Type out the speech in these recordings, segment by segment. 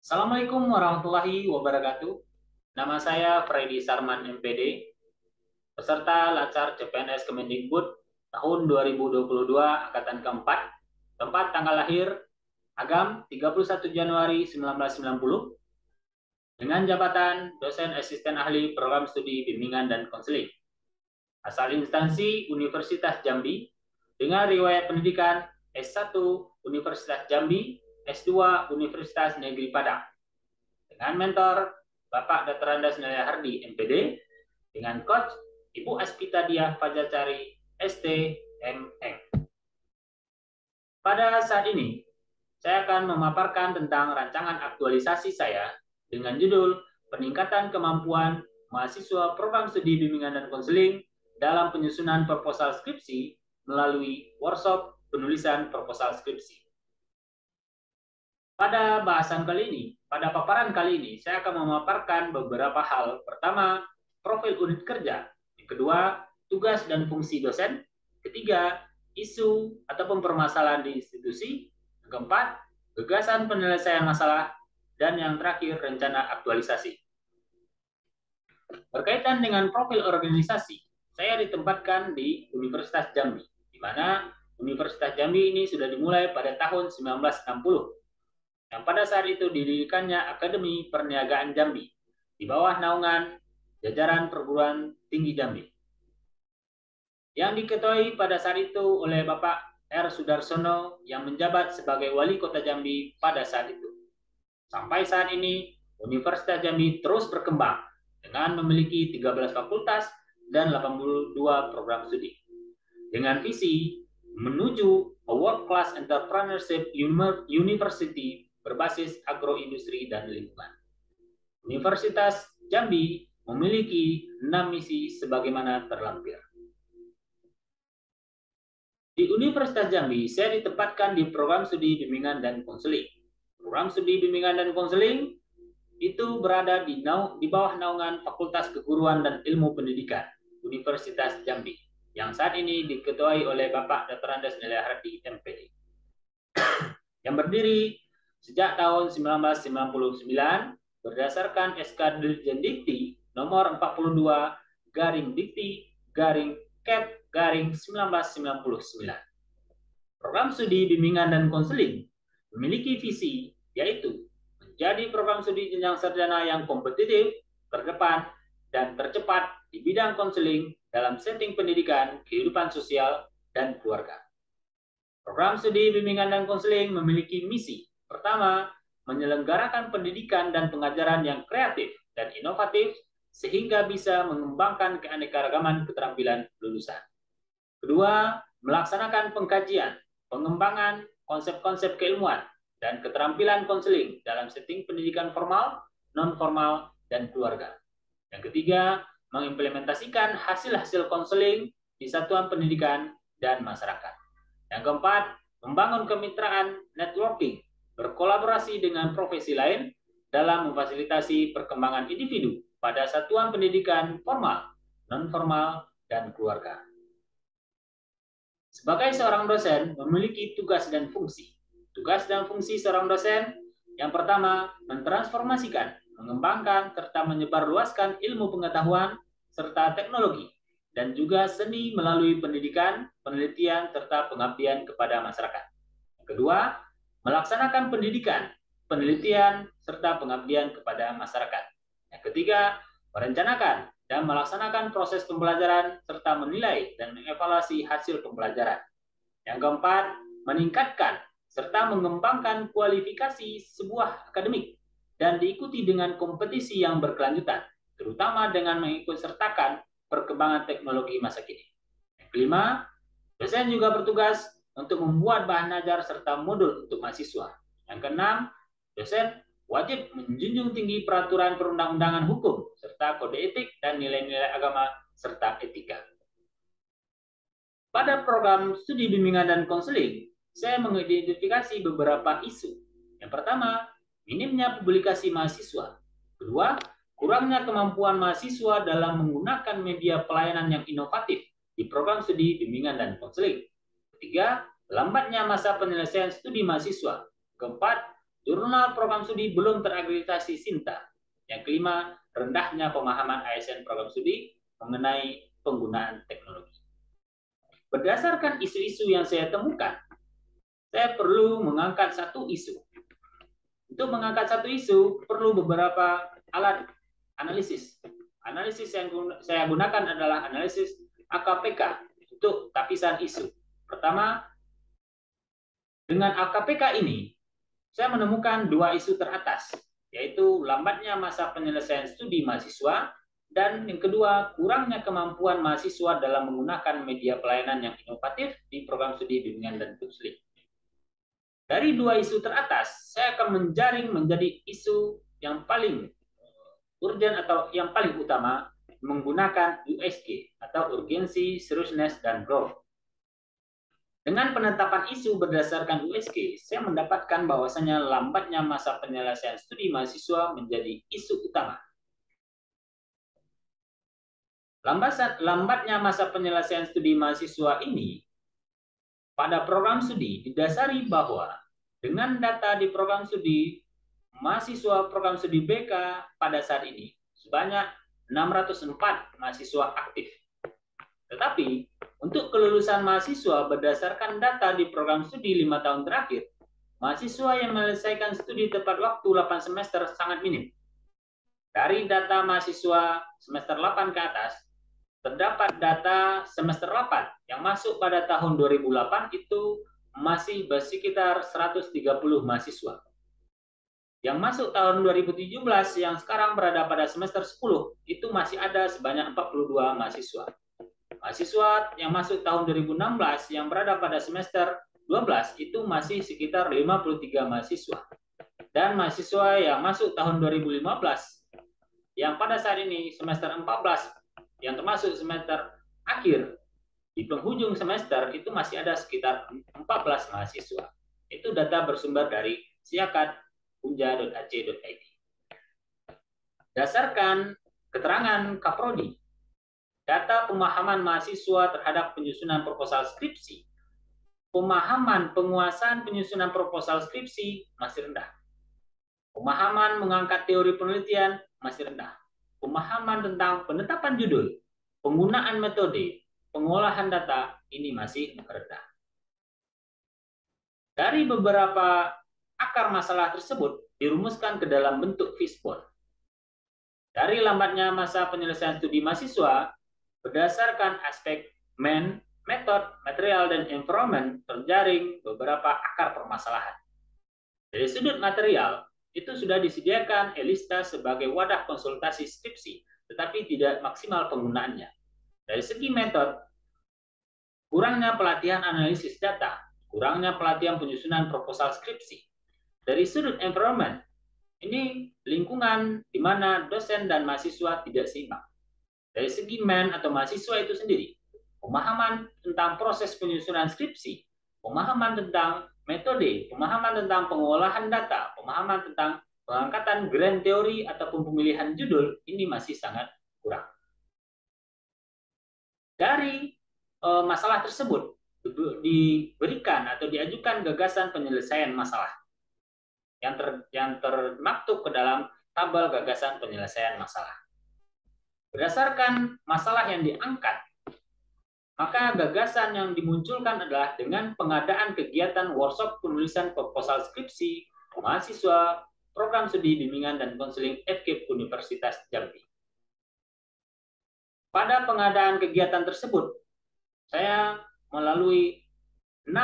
Assalamualaikum warahmatullahi wabarakatuh. Nama saya Freddy Sarman MPD, peserta Latsar CPNS Kemendikbud tahun 2022 angkatan keempat, tempat tanggal lahir Agam 31 Januari 1990, dengan jabatan dosen asisten ahli program studi bimbingan dan konseling. Asal instansi Universitas Jambi, dengan riwayat pendidikan S1 Universitas Jambi, S2 Universitas Negeri Padang. Dengan mentor Bapak Dr. Andas Nilai Hardi, MPD, dengan coach Ibu Aspita Diah Fajacari, STMM. Pada saat ini, saya akan memaparkan tentang rancangan aktualisasi saya dengan judul Peningkatan Kemampuan Mahasiswa Program Studi Bimbingan dan Konseling dalam Penyusunan Proposal Skripsi melalui workshop penulisan proposal skripsi. Pada paparan kali ini, saya akan memaparkan beberapa hal. Pertama, profil unit kerja. Yang kedua, tugas dan fungsi dosen. Ketiga, isu ataupun permasalahan di institusi. Yang keempat, gagasan penyelesaian masalah. Dan yang terakhir, rencana aktualisasi. Berkaitan dengan profil organisasi, saya ditempatkan di Universitas Jambi, di mana Universitas Jambi ini sudah dimulai pada tahun 1960. Yang pada saat itu didirikannya Akademi Perniagaan Jambi di bawah naungan jajaran perguruan tinggi Jambi, yang diketuai pada saat itu oleh Bapak R. Sudarsono yang menjabat sebagai wali kota Jambi pada saat itu. Sampai saat ini Universitas Jambi terus berkembang dengan memiliki 13 fakultas dan 82 program studi dengan visi menuju a world class entrepreneurship university berbasis agroindustri dan lingkungan. Universitas Jambi memiliki 6 misi sebagaimana terlampir. Di Universitas Jambi, saya ditempatkan di program studi bimbingan dan konseling. Program studi bimbingan dan konseling itu berada di bawah naungan Fakultas Keguruan dan Ilmu Pendidikan Universitas Jambi, yang saat ini diketuai oleh Bapak Dr. Andas Nilai Hardi, MPD, yang berdiri sejak tahun 1999 berdasarkan SK Dirjen Dikti nomor 42 garing Dikti garing Cap garing 1999. Program studi bimbingan dan konseling memiliki visi yaitu menjadi program studi jenjang sarjana yang kompetitif, terdepan, dan tercepat di bidang konseling dalam setting pendidikan, kehidupan sosial, dan keluarga. Program studi bimbingan dan konseling memiliki misi. Pertama, menyelenggarakan pendidikan dan pengajaran yang kreatif dan inovatif sehingga bisa mengembangkan keanekaragaman keterampilan lulusan. Kedua, melaksanakan pengkajian, pengembangan konsep-konsep keilmuan dan keterampilan konseling dalam setting pendidikan formal, non-formal, dan keluarga. Yang ketiga, mengimplementasikan hasil-hasil konseling di satuan pendidikan dan masyarakat. Yang keempat, membangun kemitraan networking, berkolaborasi dengan profesi lain dalam memfasilitasi perkembangan individu pada satuan pendidikan formal, non-formal, dan keluarga. Sebagai seorang dosen memiliki tugas dan fungsi. Tugas dan fungsi seorang dosen yang pertama, mentransformasikan, mengembangkan, serta menyebarluaskan ilmu pengetahuan serta teknologi, dan juga seni melalui pendidikan, penelitian, serta pengabdian kepada masyarakat. Yang kedua, melaksanakan pendidikan, penelitian, serta pengabdian kepada masyarakat. Yang ketiga, merencanakan dan melaksanakan proses pembelajaran serta menilai dan mengevaluasi hasil pembelajaran. Yang keempat, meningkatkan serta mengembangkan kualifikasi sebuah akademik dan diikuti dengan kompetisi yang berkelanjutan, terutama dengan mengikutsertakan perkembangan teknologi masa kini. Yang kelima, dosen juga bertugas untuk membuat bahan ajar serta modul untuk mahasiswa. Yang keenam, dosen wajib menjunjung tinggi peraturan perundang-undangan hukum serta kode etik dan nilai-nilai agama serta etika. Pada program studi bimbingan dan konseling, saya mengidentifikasi beberapa isu. Yang pertama, minimnya publikasi mahasiswa. Kedua, kurangnya kemampuan mahasiswa dalam menggunakan media pelayanan yang inovatif di program studi bimbingan dan konseling. Ketiga, lambatnya masa penyelesaian studi mahasiswa. Keempat, Jurnal program studi belum terakreditasi SINTA. Yang kelima, rendahnya pemahaman ASN program studi mengenai penggunaan teknologi. Berdasarkan isu-isu yang saya temukan, saya perlu mengangkat satu isu. Untuk mengangkat satu isu, perlu beberapa alat analisis. Analisis yang saya gunakan adalah analisis AKPK untuk tapisan isu. Pertama, dengan AKPK ini, saya menemukan dua isu teratas, yaitu lambatnya masa penyelesaian studi mahasiswa, dan yang kedua, kurangnya kemampuan mahasiswa dalam menggunakan media pelayanan yang inovatif di program studi bimbingan dan konseling. Dari dua isu teratas, saya akan menjaring menjadi isu yang paling urgent atau yang paling utama menggunakan USG atau urgency, seriousness, dan growth. Dengan penetapan isu berdasarkan USG, saya mendapatkan bahwasanya lambatnya masa penyelesaian studi mahasiswa menjadi isu utama. Lambatnya masa penyelesaian studi mahasiswa ini pada program studi didasari bahwa dengan data di program studi mahasiswa program studi BK pada saat ini sebanyak 604 mahasiswa aktif. Tetapi untuk kelulusan mahasiswa berdasarkan data di program studi 5 tahun terakhir, mahasiswa yang menyelesaikan studi tepat waktu 8 semester sangat minim. Dari data mahasiswa semester 8 ke atas, terdapat data semester 8 yang masuk pada tahun 2008 itu masih bersekitar 130 mahasiswa. Yang masuk tahun 2017 yang sekarang berada pada semester 10 itu masih ada sebanyak 42 mahasiswa. Mahasiswa yang masuk tahun 2016 yang berada pada semester 12 itu masih sekitar 53 mahasiswa. Dan mahasiswa yang masuk tahun 2015 yang pada saat ini semester 14 yang termasuk semester akhir di penghujung semester itu masih ada sekitar 14 mahasiswa. Itu data bersumber dari siakat.unja.ac.id. Dasarkan keterangan Kaprodi, data pemahaman mahasiswa terhadap penyusunan proposal skripsi, pemahaman penguasaan penyusunan proposal skripsi masih rendah. Pemahaman mengangkat teori penelitian masih rendah. Pemahaman tentang penetapan judul, penggunaan metode, pengolahan data ini masih rendah. Dari beberapa akar masalah tersebut dirumuskan ke dalam bentuk fishbone. Dari lambatnya masa penyelesaian studi mahasiswa, berdasarkan aspek method, material, dan environment terjaring beberapa akar permasalahan. Dari sudut material, itu sudah disediakan ELISTA sebagai wadah konsultasi skripsi, tetapi tidak maksimal penggunaannya. Dari segi metode, kurangnya pelatihan analisis data, kurangnya pelatihan penyusunan proposal skripsi. Dari sudut environment, ini lingkungan di mana dosen dan mahasiswa tidak seimbang. Dari segi atau mahasiswa itu sendiri, pemahaman tentang proses penyusunan skripsi, pemahaman tentang metode, pemahaman tentang pengolahan data, pemahaman tentang pengangkatan grand teori ataupun pemilihan judul, ini masih sangat kurang. Dari masalah tersebut diberikan atau diajukan gagasan penyelesaian masalah yang termaktub ke dalam tabel gagasan penyelesaian masalah. Berdasarkan masalah yang diangkat, maka gagasan yang dimunculkan adalah dengan pengadaan kegiatan workshop penulisan proposal skripsi mahasiswa program studi bimbingan dan konseling FKIP Universitas Jambi. Pada pengadaan kegiatan tersebut, saya melalui 6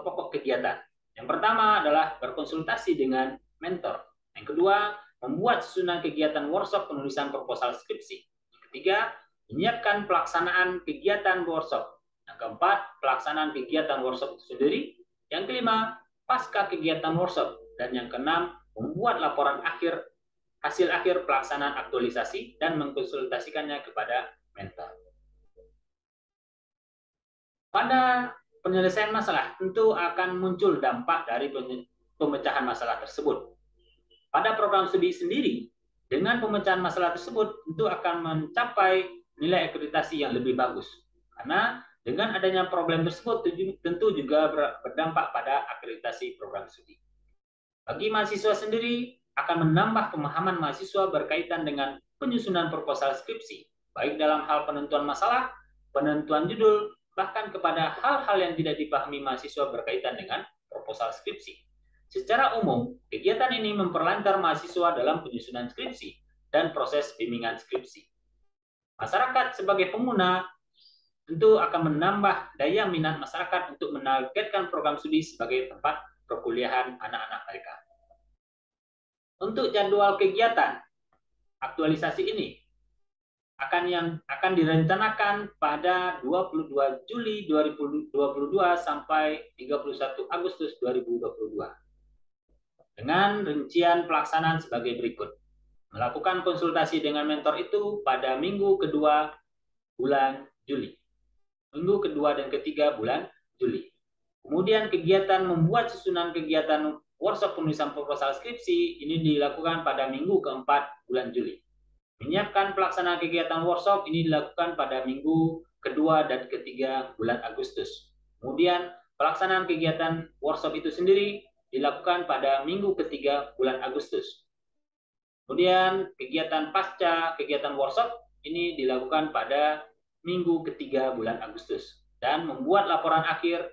pokok kegiatan. Yang pertama adalah berkonsultasi dengan mentor. Yang kedua, membuat susunan kegiatan workshop penulisan proposal skripsi. Yang ketiga, menyiapkan pelaksanaan kegiatan workshop. Yang keempat, pelaksanaan kegiatan workshop itu sendiri. Yang kelima, pasca kegiatan workshop. Dan yang keenam, membuat laporan hasil akhir pelaksanaan aktualisasi dan mengkonsultasikannya kepada mentor. Pada penyelesaian masalah tentu akan muncul dampak dari pemecahan masalah tersebut. Pada program studi sendiri, dengan pemecahan masalah tersebut tentu akan mencapai nilai akreditasi yang lebih bagus. Karena dengan adanya problem tersebut tentu juga berdampak pada akreditasi program studi. Bagi mahasiswa sendiri, akan menambah pemahaman mahasiswa berkaitan dengan penyusunan proposal skripsi, baik dalam hal penentuan masalah, penentuan judul, bahkan kepada hal-hal yang tidak dipahami mahasiswa berkaitan dengan proposal skripsi. Secara umum, kegiatan ini memperlancar mahasiswa dalam penyusunan skripsi dan proses bimbingan skripsi. Masyarakat sebagai pengguna tentu akan menambah daya minat masyarakat untuk menargetkan program studi sebagai tempat perkuliahan anak-anak mereka. Untuk jadwal kegiatan aktualisasi ini akan direncanakan pada 22 Juli 2022 sampai 31 Agustus 2022 dengan rincian pelaksanaan sebagai berikut. Melakukan konsultasi dengan mentor itu pada minggu kedua bulan Juli. Minggu kedua dan ketiga bulan Juli. Kemudian kegiatan membuat susunan kegiatan workshop penulisan proposal skripsi ini dilakukan pada minggu keempat bulan Juli. Menyiapkan pelaksanaan kegiatan workshop ini dilakukan pada minggu kedua dan ketiga bulan Agustus. Kemudian pelaksanaan kegiatan workshop itu sendiri dilakukan pada minggu ketiga bulan Agustus. Kemudian kegiatan pasca kegiatan workshop ini dilakukan pada minggu ketiga bulan Agustus. Dan membuat laporan akhir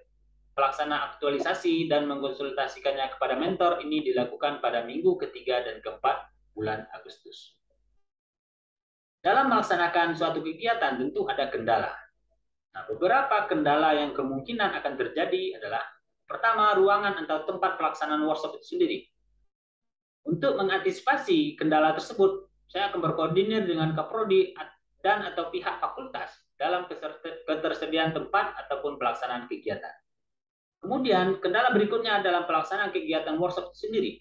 pelaksanaan aktualisasi dan mengkonsultasikannya kepada mentor ini dilakukan pada minggu ketiga dan keempat bulan Agustus. Dalam melaksanakan suatu kegiatan tentu ada kendala. Nah, beberapa kendala yang kemungkinan akan terjadi adalah pertama, ruangan atau tempat pelaksanaan workshop itu sendiri. Untuk mengantisipasi kendala tersebut, saya akan berkoordinir dengan Kaprodi dan atau pihak fakultas dalam ketersediaan tempat ataupun pelaksanaan kegiatan. Kemudian, kendala berikutnya dalam pelaksanaan kegiatan workshop itu sendiri.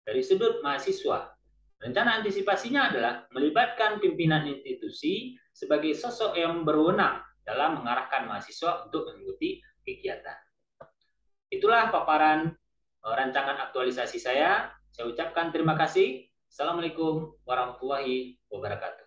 Dari sudut mahasiswa, rencana antisipasinya adalah melibatkan pimpinan institusi sebagai sosok yang berwenang dalam mengarahkan mahasiswa untuk mengikuti kegiatan. Itulah paparan rancangan aktualisasi saya. Saya ucapkan terima kasih. Assalamualaikum warahmatullahi wabarakatuh.